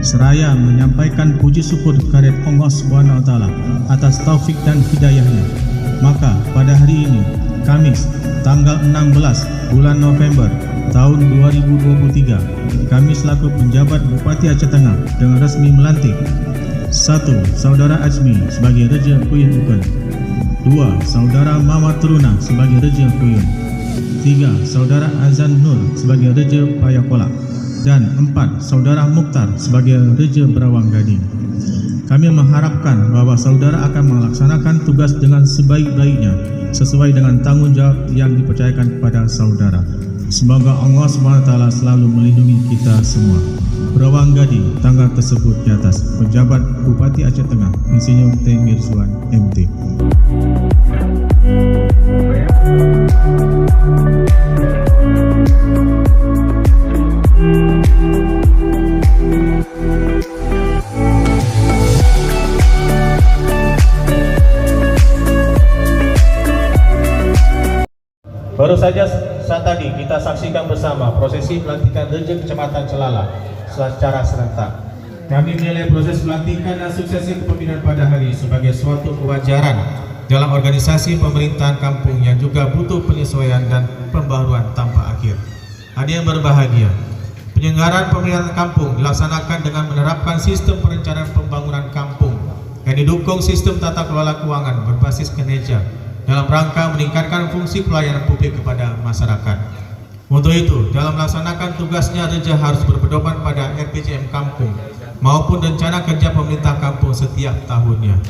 seraya menyampaikan puji syukur kehadirat Allah Subhanahu wa taala atas taufik dan hidayahnya. Maka pada hari ini, Kamis, tanggal 16 bulan November tahun 2023, kami selaku penjabat Bupati Aceh Tengah dengan resmi melantik 1. Saudara Azmi sebagai Raja Kuyun Uken. 2. Saudara Mama Teruna sebagai Raja Kuyun. 3. Saudara Azan Nur sebagai Raja Payakolak. Dan 4. Saudara Mukhtar sebagai Raja Berawang Gading. Kami mengharapkan bahwa saudara akan melaksanakan tugas dengan sebaik-baiknya sesuai dengan tanggung jawab yang dipercayakan kepada saudara. Semoga Allah SWT selalu melindungi kita semua. Berawang Gading, tanggal tersebut di atas. Penjabat Bupati Aceh Tengah, Insinyur T. Mirzwan, MT. Baru saja saat tadi kita saksikan bersama prosesi pelantikan Raja Kecamatan Celala secara serentak. Kami menilai proses pelantikan dan suksesi kepemimpinan pada hari sebagai suatu kewajaran dalam organisasi pemerintahan kampung yang juga butuh penyesuaian dan pembaharuan tanpa akhir. Hadirin berbahagia, penyelenggaraan pemerintahan kampung dilaksanakan dengan menerapkan sistem perencanaan pembangunan kampung yang didukung sistem tata kelola keuangan berbasis kinerja dalam rangka meningkatkan fungsi pelayanan publik kepada masyarakat. Untuk itu, dalam melaksanakan tugasnya, Raja harus berpedoman pada RPJM kampung maupun rencana kerja pemerintah kampung setiap tahunnya.